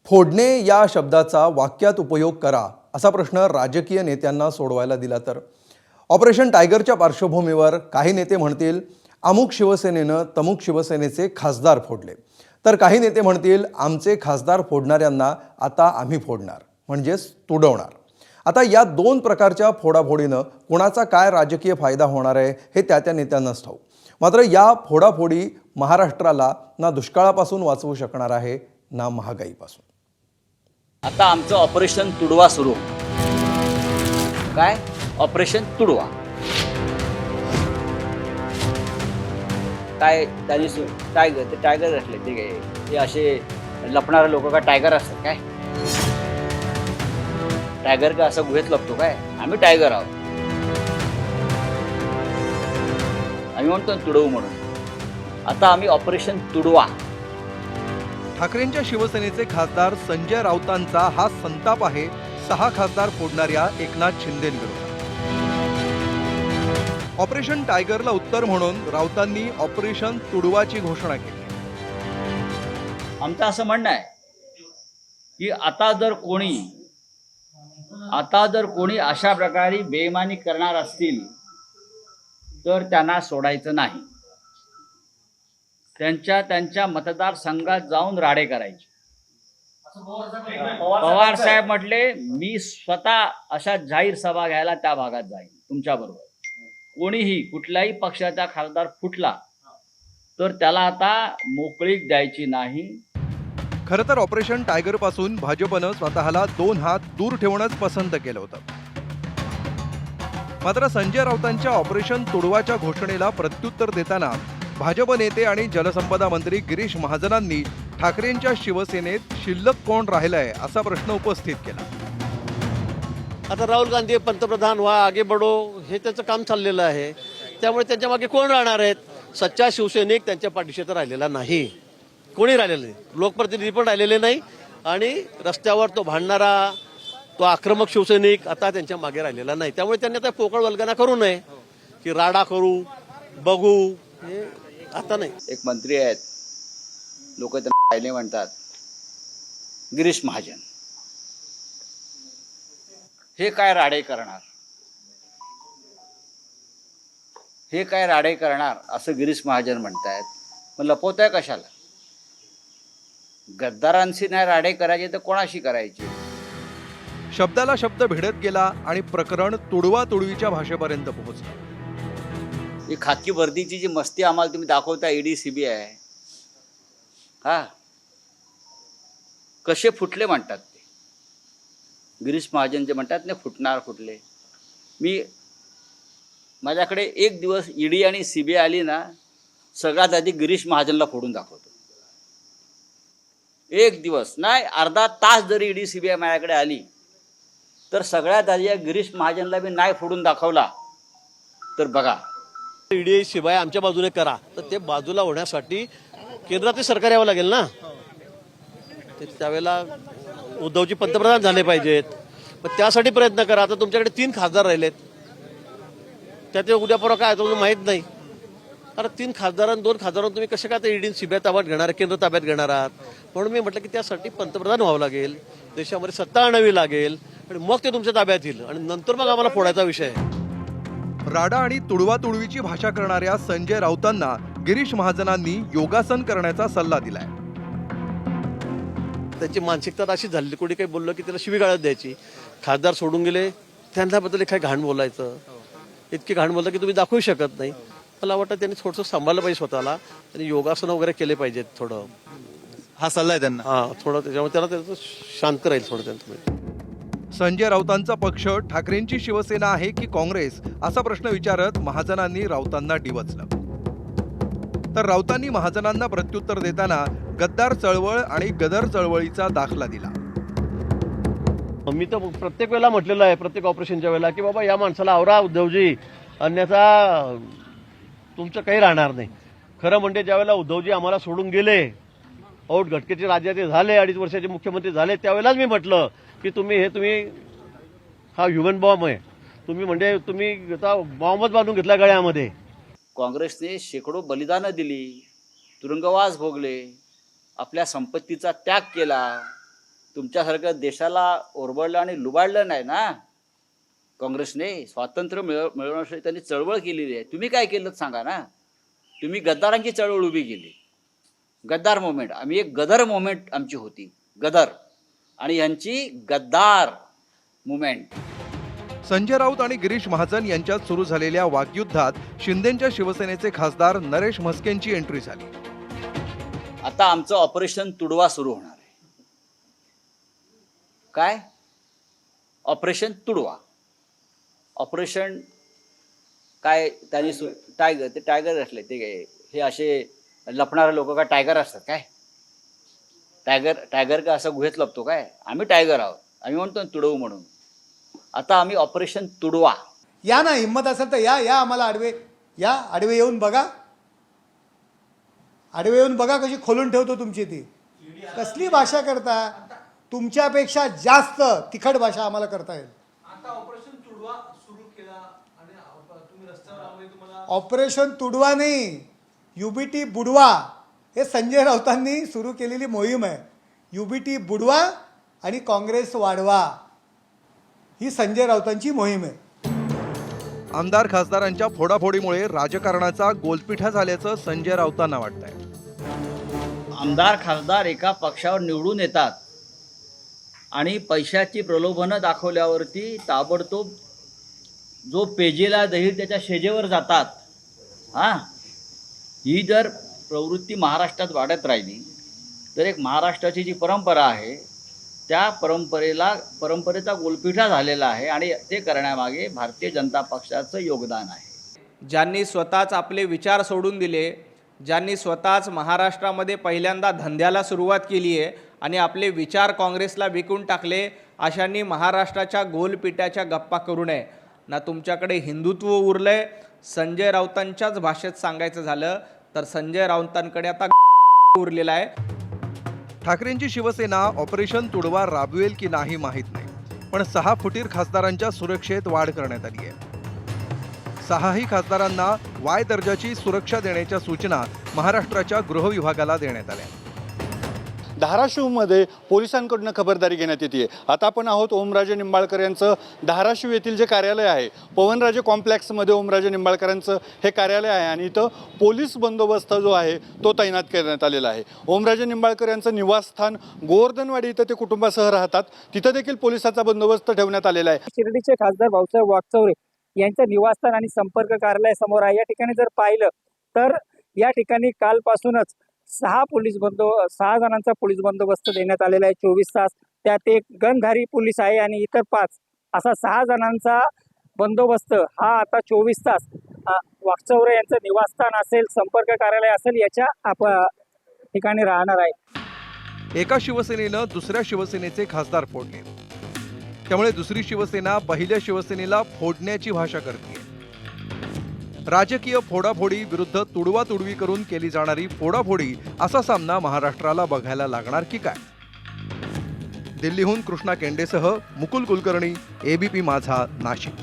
फोडणे या शब्दाचा वाक्यात उपयोग करा असा प्रश्न राजकीय नेत्यांना सोडवायला दिला तर ऑपरेशन टायगरच्या पार्श्वभूमीवर काही नेते म्हणतील अमुक शिवसेनेनं तमुक शिवसेनेचे खासदार फोडले, तर काही नेते म्हणतील आमचे खासदार फोडणाऱ्यांना आता आम्ही फोडणार म्हणजेच तुडवणार। आता या दोन प्रकारच्या फोडाफोडीनं कोणाचा काय राजकीय फायदा होणार आहे हे त्या नेत्यांनाच ठाऊक। मात्र या फोडाफोडी महाराष्ट्राला ना दुष्काळापासून वाचवू शकणार आहे ना महागाईपासून। आता आमचं ऑपरेशन तुडवा सुरू। काय ऑपरेशन तुडवा? काय त्यांनी टायगर ते टायगर असले ते काय ते असे लपणारे लोक का टायगर असतात काय? टायगर का असं गुहेत लपतो काय? आम्ही टायगर आहोत। आम्ही म्हणतो तुडवू म्हणून। आता आम्ही ऑपरेशन तुडवा। ठाकरेंच्या शिवसेनेचे खासदार संजय राऊतांचा हा संताप आहे 6 खासदार फोडणाऱ्या एकनाथ शिंदेंविरोधात। ऑपरेशन टायगरला उत्तर म्हणून राऊतांनी ऑपरेशन तुडवाची घोषणा केली। आमचं असं म्हणणं आहे की आता जर कोणी अशा प्रकारे बेईमानी करणार असतील तर त्यांना सोडायचं नाही। त्यांच्या मतदारसंघात जाऊन राडे करायचे। पवार साहेब म्हटले मी स्वतः अशा जाहीर सभा घ्यायला त्या भागात जाईन तुमच्याबरोबर। कोणीही कुठल्याही पक्षाचा खासदार फुटला तर त्याला आता मोकळीक द्यायची नाही। खरं तर ऑपरेशन टायगर पासून भाजपनं स्वतःला 2 हात दूर ठेवणंच पसंत केलं होतं। मात्र संजय राऊतांच्या ऑपरेशन तुडवाच्या घोषणेला प्रत्युत्तर देताना भाजप नेते आणि जलसंपदा मंत्री गिरीश महाजनांनी ठाकरेंच्या शिवसेनेत शिल्लक कोण राहिलंय असा प्रश्न उपस्थित केला। आता राहुल गांधी पंतप्रधान व्हा, आगे बढो हे त्याचं काम चाललेलं आहे। त्यामुळे त्यांच्या मागे कोण राहणार आहेत? सच्चा शिवसैनिक त्यांच्या पाठीशी तर राहिलेला नाही, कोणी राहिलेलं नाही। लोकप्रतिनिधी पण राहिलेले नाही आणि रस्त्यावर तो भांडणारा तो आक्रमक शिवसैनिक आता त्यांच्या मागे राहिलेला नाही। त्यामुळे त्यांनी आता पोकळ वल्गना करू नये की राडा करू बघू, हे आता नाही। एक मंत्री आहेत, लोक त्यांना पाहिले म्हणतात, गिरीश महाजन हे काय राडे करणार, हे काय राडे करणार असं गिरीश महाजन म्हणतायत। मग लपवताय कशाला? गद्दारांशी नाही राडे करायचे तर कोणाशी करायचे? शब्दाला शब्द भिडत गेला आणि प्रकरण तुडवा तुडवीच्या भाषेपर्यंत पोहोचलं। ही खाकी वर्दीची जी मस्ती आम्हाला तुम्ही दाखवता ईडी सीबीआय, हा कसे फुटले म्हणतात ते गिरीश महाजन जे म्हणतात ना फुटणार फुटले। मी माझ्याकडे एक दिवस ईडी आणि सीबीआय आली ना, सगळ्यात आधी गिरीश महाजनला फोडून दाखवतो। एक दिवस नाही अर्धा तास जरी ईडी सीबीआय माझ्याकडे आली तर सगळ्यात आधी गिरीश महाजनला मी नाही फोडून दाखवला तर बघा। ईडी शिवाय आमच्या बाजूने करा तर ते बाजूला होण्यासाठी केंद्रातील सरकार यावं लागेल ना। त्यावेळेला उद्धवजी पंतप्रधान झाले पाहिजेत, पण त्यासाठी प्रयत्न करा। आता तुमच्याकडे 3 खासदार राहिलेत, त्यात उद्या परवा काय तुम्हाला माहीत नाही। अरे 3 खासदार आणि 2 खासदारांना तुम्ही कसे काय ईडी सीबीआय ताब्यात घेणार, केंद्र ताब्यात घेणार आहात? म्हणून मी म्हटलं की त्यासाठी पंतप्रधान व्हावं लागेल, देशामध्ये सत्ता आणावी लागेल आणि मग ते तुमच्या ताब्यात येईल आणि नंतर मग आम्हाला फोडायचा विषय आहे। राडा आणि तुडवा तुडवीची भाषा करणाऱ्या संजय राऊतांना गिरीश महाजनांनी योगासन करण्याचा सल्ला दिलाय। त्यांची मानसिकता अशी झाली, कोणी काही बोललं की त्याला शिवीगाळत द्यायची। खासदार सोडून गेले त्यांच्याबद्दल काही घाण बोलायचं, इतकी घाण बोललं की तुम्ही दाखवू शकत नाही। मला वाटतं त्यांनी थोडंसं सांभाळलं पाहिजे स्वतःला आणि योगासन वगैरे केले पाहिजेत थोडं। हा सल्ला आहे त्यांना। हा थोडं त्याच्यामुळे त्याला त्याचं शांत राहील थोडं त्यांचं। संजय राऊतांचा पक्ष ठाकरेंची शिवसेना आहे की काँग्रेस असा प्रश्न विचारत महाजनांनी राऊतांना डिवचलं। तर राऊतांनी महाजनांना प्रत्युत्तर देताना गद्दार चळवळ आणि गदर चळवळीचा दाखला दिला। मी तर प्रत्येक वेळेला म्हटलेलं आहे, प्रत्येक ऑपरेशनच्या वेळेला की बाबा या माणसाला आवरा उद्धवजी, अन्यथा तुमचं काही राहणार नाही। खरं म्हणजे ज्यावेळेला उद्धवजी आम्हाला सोडून गेले, औट घटकेचे राज्याचे झाले, 2.5 वर्षाचे मुख्यमंत्री झाले, त्यावेळेलाच मी म्हटलं की तुम्ही हा ह्युमन बॉम्ब आहे, तुम्ही आता बॉम्बच बांधून घेतला गळ्यामध्ये। काँग्रेसने शेकडो बलिदानं दिली, तुरुंगवास भोगले, आपल्या संपत्तीचा त्याग केला, तुमच्यासारखं देशाला ओरबडलं आणि लुबाडलं नाही ना काँग्रेसने. स्वातंत्र्य मिळवण्यासाठी त्यांनी चळवळ केलेली आहे. तुम्ही काय केलं सांगा ना. तुम्ही गद्दारांची चळवळ उभी केली, गद्दार मोमेंट. आम्ही एक गदर मोमेंट आमची होती, गदर, आणि यांची गद्दार मुवमेंट. संजय राऊत आणि गिरीश महाजन यांच्यात सुरू झालेल्या वाकयुद्धात शिंदेंच्या शिवसेनेचे खासदार नरेश म्हस्केंची एंट्री झाली. आता आमचं ऑपरेशन तुडवा सुरू होणार आहे. काय ऑपरेशन तुडवा? ऑपरेशन काय त्यांनी टायगर, ते टायगर असले ते हे असे लपणारे लोक काय टायगर असतात काय? टायगर का असं गुहेत लपतो काय? आम्ही टायगर आहोत. आम्ही म्हणतो तुडवू म्हणून. आता आम्ही ऑपरेशन तुडवा. या ना, हिंमत असेल तर या आम्हाला आडवे येऊन बघा. आडवे येऊन बघा कशी खोलून ठेवतो तुमची ती. कसली भाषा करता? तुमच्यापेक्षा जास्त तिखट भाषा आम्हाला करता येईल. ऑपरेशन तुडवा नाही, UBT बुडवा. हे संजय राऊतांनी सुरू केलेली मोहीम आहे. UBT बुडवा आणि काँग्रेस वाढवा, ही संजय राऊतांची मोहीम आहे. आमदार खासदारांच्या फोडाफोडीमुळे राजकारणाचा गोलपिठा झाल्याचं संजय राऊतांना वाटतंय. आमदार खासदार एका पक्षावर निवडून येतात आणि पैशाची प्रलोभनं दाखवल्यावरती ताबडतोब जो पेजेला दही त्याच्या शेजेवर जातात. ही जर प्रवृत्ती महाराष्ट्रात वाढत राहिली तर एक महाराष्ट्राची जी परंपरा आहे त्या परंपरेचा गोलपिठा झालेला आहे आणि ते करण्यामागे भारतीय जनता पक्षाचं योगदान आहे. ज्यांनी स्वतःच आपले विचार सोडून दिले, ज्यांनी स्वतःच महाराष्ट्रामध्ये पहिल्यांदा धंद्याला सुरुवात केली आहे आणि आपले विचार काँग्रेसला विकून टाकले, अशांनी महाराष्ट्राच्या गोलपिठाच्या गप्पा करू नये. ना तुमच्याकडे हिंदुत्व उरलंय. संजय राऊतांच्याच भाषेत सांगायचं झालं तर संजय राऊतांकडे आता उरलेला आहे. ठाकरेंची शिवसेना ऑपरेशन तुडवा राबवेल की नाही माहीत नाही, पण 6 फुटीर खासदारांच्या सुरक्षेत वाढ करण्यात आली आहे. 6ही खासदारांना Y दर्जाची सुरक्षा देण्याच्या सूचना महाराष्ट्राच्या गृह विभागाला देण्यात आल्या. धाराशिवमध्ये पोलिसांकडून खबरदारी घेण्यात येते. आता आपण आहोत ओमराजे निंबाळकर यांचं धाराशिव येथील जे कार्यालय आहे, पवनराजे कॉम्प्लेक्समध्ये ओमराजे निंबाळकरांचं हे कार्यालय आहे आणि इथं पोलीस बंदोबस्त जो आहे तो तैनात करण्यात आलेला आहे. ओमराजे निंबाळकर यांचं निवासस्थान गोवर्धनवाडी इथं ते कुटुंबासह राहतात. तिथं देखील पोलिसाचा बंदोबस्त ठेवण्यात आलेला आहे. शिर्डीचे खासदार भाऊसाहेब वागचौरे यांचं निवासस्थान आणि संपर्क कार्यालय समोर आहे. या ठिकाणी जर पाहिलं तर या ठिकाणी कालपासूनच 6 जणांचा पोलीस बंदोबस्त देण्यात आलेला आहे 24 तास. त्यात एक गनधारी पोलीस आहे आणि इतर 5 असा 6 जणांचा बंदोबस्त हा आता 24 तास वागचौरे यांचं निवासस्थान असेल, संपर्क कार्यालय असेल, याच्या ठिकाणी राहणार आहे. एका शिवसेनेनं दुसऱ्या शिवसेनेचे खासदार फोडले, त्यामुळे दुसरी शिवसेना पहिल्या शिवसेनेला फोडण्याची भाषा करते. राजकीय फोडाफोडी विरुद्ध तुडवातुडवी करून केली जाणारी फोडाफोडी असा सामना महाराष्ट्राला बघायला लागणार की काय? दिल्लीहून कृष्णा केंडेसह मुकुल कुलकर्णी, ABP माझा, नाशिक.